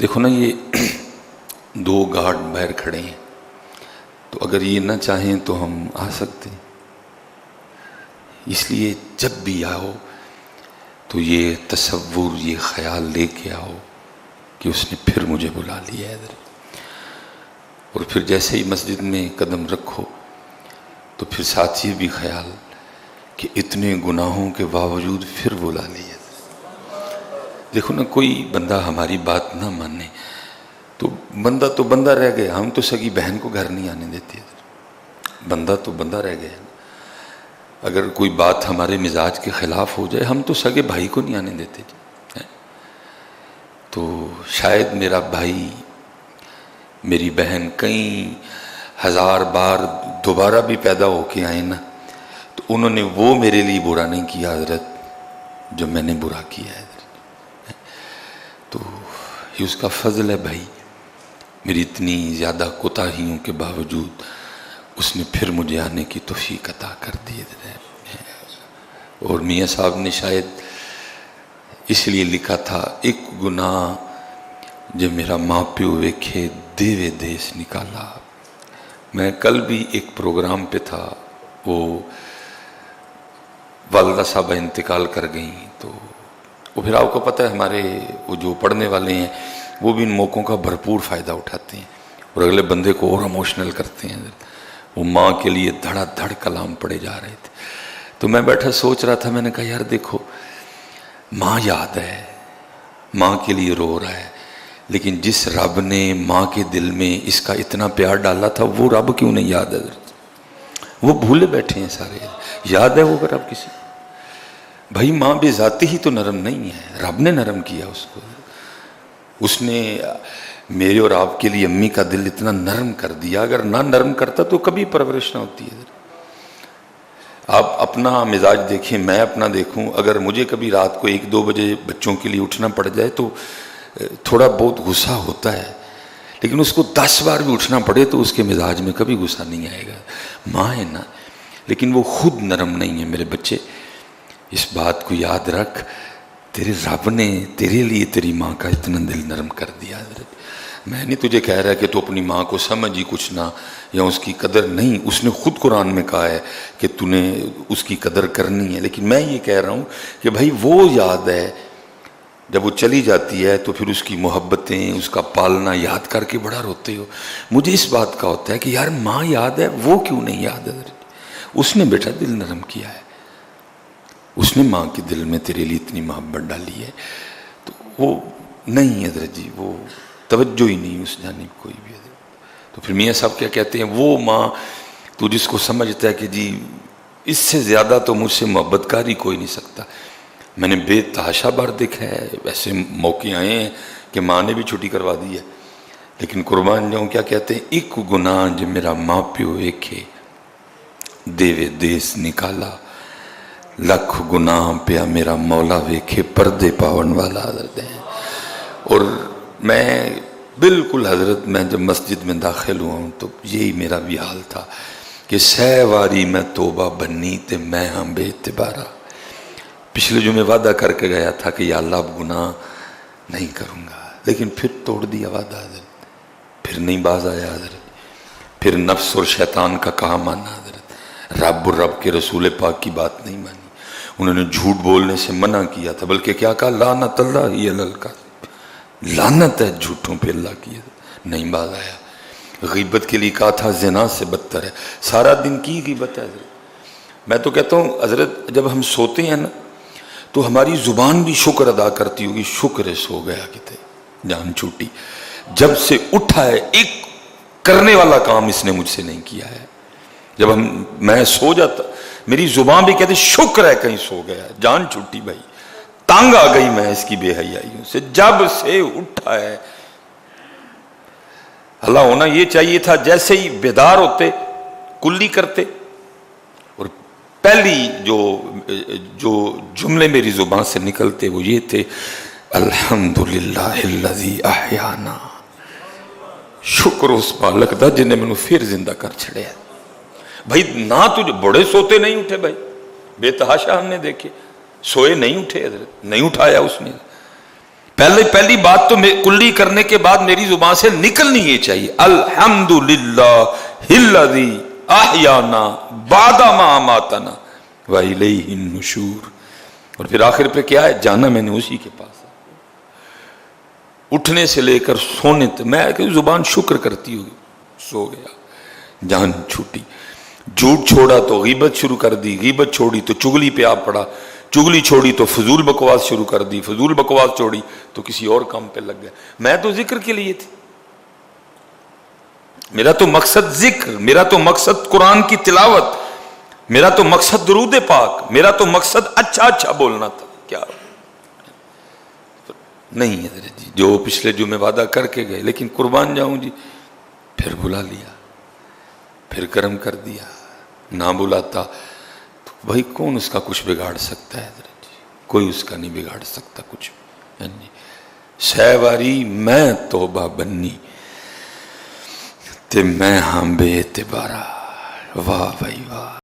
دیکھو نا، یہ دو گارڈ باہر کھڑے ہیں، تو اگر یہ نہ چاہیں تو ہم آ سکتے ہیں۔ اس لیے جب بھی آؤ تو یہ تصور، یہ خیال لے کے آؤ کہ اس نے پھر مجھے بلا لیا ہے ادھر۔ اور پھر جیسے ہی مسجد میں قدم رکھو تو پھر ساتھ یہ بھی خیال کہ اتنے گناہوں کے باوجود پھر بلا لیا۔ دیکھو نا، کوئی بندہ ہماری بات نہ مانے تو بندہ رہ گیا۔ ہم تو سگی بہن کو گھر نہیں آنے دیتے، بندہ تو بندہ رہ گیا۔ اگر کوئی بات ہمارے مزاج کے خلاف ہو جائے، ہم تو سگے بھائی کو نہیں آنے دیتے۔ تو شاید میرا بھائی، میری بہن کئی ہزار بار دوبارہ بھی پیدا ہو کے آئے نا، تو انہوں نے وہ میرے لیے برا نہیں کیا حضرت جو میں نے برا کیا ہے حضرت۔ تو یہ اس کا فضل ہے بھائی، میری اتنی زیادہ کوتاہیوں کے باوجود اس نے پھر مجھے آنے کی توفیق عطا کر دی۔ اور میاں صاحب نے شاید اس لیے لکھا تھا، ایک گناہ جب میرا ماں پیو ویکھے دیوے دیس نکالا۔ میں کل بھی ایک پروگرام پہ تھا، وہ والدہ صاحبہ انتقال کر گئیں، تو وہ پھر آپ کو پتہ ہے ہمارے وہ جو پڑھنے والے ہیں وہ بھی ان موقعوں کا بھرپور فائدہ اٹھاتے ہیں اور اگلے بندے کو اور ایموشنل کرتے ہیں۔ وہ ماں کے لیے دھڑا دھڑ کلام پڑے جا رہے تھے، تو میں بیٹھا سوچ رہا تھا، میں نے کہا یار دیکھو، ماں یاد ہے، ماں کے لیے رو رہا ہے، لیکن جس رب نے ماں کے دل میں اس کا اتنا پیار ڈالا تھا، وہ رب کیوں نہیں یاد ہے؟ وہ بھولے بیٹھے ہیں سارے۔ یاد ہے وہ رب کسی؟ بھائی ماں بے ذاتی ہی تو نرم نہیں ہے، رب نے نرم کیا اس کو۔ اس نے میرے اور آپ کے لیے امی کا دل اتنا نرم کر دیا، اگر نہ نرم کرتا تو کبھی پرورش نہ ہوتی ہے۔ آپ اپنا مزاج دیکھیں، میں اپنا دیکھوں، اگر مجھے کبھی رات کو 1-2 بجے بچوں کے لیے اٹھنا پڑ جائے تو تھوڑا بہت غصہ ہوتا ہے، لیکن اس کو 10 بار بھی اٹھنا پڑے تو اس کے مزاج میں کبھی غصہ نہیں آئے گا۔ ماں ہے نا، لیکن وہ خود نرم نہیں ہے۔ میرے بچے، اس بات کو یاد رکھ، تیرے رب نے تیرے لیے تیری ماں کا اتنا دل نرم کر دیا۔ میں نہیں تجھے کہہ رہا کہ تو اپنی ماں کو سمجھ ہی کچھ نہ، یا اس کی قدر نہیں، اس نے خود قرآن میں کہا ہے کہ تو نے اس کی قدر کرنی ہے، لیکن میں یہ کہہ رہا ہوں کہ بھائی وہ یاد ہے، جب وہ چلی جاتی ہے تو پھر اس کی محبتیں، اس کا پالنا یاد کر کے بڑا روتے ہو۔ مجھے اس بات کا ہوتا ہے کہ یار ماں یاد ہے، وہ کیوں نہیں یاد ہے؟ اس نے بیٹا دل نرم کیا ہے، اس نے ماں کے دل میں تیرے لیے اتنی محبت ڈالی ہے، تو وہ نہیں حضرت جی، وہ توجہ ہی نہیں اس جانب کوئی بھی۔ تو پھر میاں صاحب کیا کہتے ہیں، وہ ماں تو جس کو سمجھتا ہے کہ جی اس سے زیادہ تو مجھ سے محبت کار ہی کوئی نہیں سکتا۔ میں نے بے تحاشا بار دیکھا ہے، ایسے موقع آئے ہیں کہ ماں نے بھی چھٹی کروا دی ہے، لیکن قربان جاؤں کیا کہتے ہیں، ایک گناہ جو میرا ماں پیو ویکھے دیوے دیس نکالا، لکھ گناہ پیا میرا مولا ویکھے پردے پاون والا حضرت ہے۔ اور میں بالکل حضرت، میں جب مسجد میں داخل ہوا ہوں تو یہی میرا بھی حال تھا کہ 100 واری میں توبہ بنی تے میں ہاں بے اعتبارا۔ پچھلے جو میں وعدہ کر کے گیا تھا کہ یا اللہ اب گناہ نہیں کروں گا، لیکن پھر توڑ دیا وعدہ حضرت، پھر نہیں باز آیا حضرت، پھر نفس اور شیطان کا کہا مانا حضرت، رب اور رب کے رسول پاک کی بات نہیں مانی۔ انہوں نے جھوٹ بولنے سے منع کیا تھا، بلکہ کیا کہا، لعنت اللہ ہی علی الکاذب، لعنت ہے جھوٹوں پہ اللہ کی، نہیں باز آیا۔ غیبت کے لیے کہا تھا زنا سے بدتر ہے، سارا دن کی غیبت ہے حضرت۔ میں تو کہتا ہوں حضرت، جب ہم سوتے ہیں نا تو ہماری زبان بھی شکر ادا کرتی ہوگی، شکر ہے سو گیا کتے، جان چھوٹی، جب سے اٹھا ہے ایک کرنے والا کام اس نے مجھ سے نہیں کیا ہے۔ جب میں سو جاتا، میری زبان بھی کہتی شکر ہے کہیں سو گیا، جان چھوٹی بھائی، تانگ آ گئی میں اس کی بے حیائیوں سے، جب سے اٹھا ہے۔ اللہ ہونا یہ چاہیے تھا جیسے ہی بیدار ہوتے کلی کرتے، اور پہلی جو جملے میری زبان سے نکلتے وہ یہ تھے، الحمدللہ الذی احیانا، شکر اس مالک دا جن نے میں پھر زندہ کر چھڑیا۔ بھائی نہ تجھے بڑے سوتے نہیں اٹھے، بھائی بے تحاشا ہم نے دیکھے، سوئے نہیں اٹھے حضرت، نہیں اٹھایا اس نے، پہلی بات تو کلی کرنے کے بعد میری زبان سے نکلنی یہ چاہیے، الحمدللہ الذی احیانا بعد ما اماتنا والیہ النشور. اور پھر آخر پہ کیا ہے؟ جانا میں نے اسی کے پاس، اٹھنے سے لے کر سونے تک میں کہ زبان شکر کرتی ہوگی. سو گیا، جان چھوٹی. جھوٹ چھوڑا تو غیبت شروع کر دی، غیبت چھوڑی تو چگلی پہ آ پڑا، چگلی چھوڑی تو فضول بکواس شروع کر دی، فضول بکواس چھوڑی تو کسی اور کام پہ لگ گیا. میں تو ذکر کے لیے تھی، میرا تو مقصد ذکر، میرا تو مقصد قرآن کی تلاوت، میرا تو مقصد درود پاک، میرا تو مقصد اچھا بولنا تھا. کیا نہیں ہے جی، جو پچھلے جمعے وعدہ کر کے گئے، لیکن قربان جاؤں جی پھر بلا لیا، پھر کرم کر دیا. نہ بلاتا تو بھائی کون اس کا کچھ بگاڑ سکتا ہے؟ کوئی اس کا نہیں بگاڑ سکتا کچھ. سہ واری میں توبہ بنی تے میں ہاں بے اعتبارا. واہ بھائی واہ.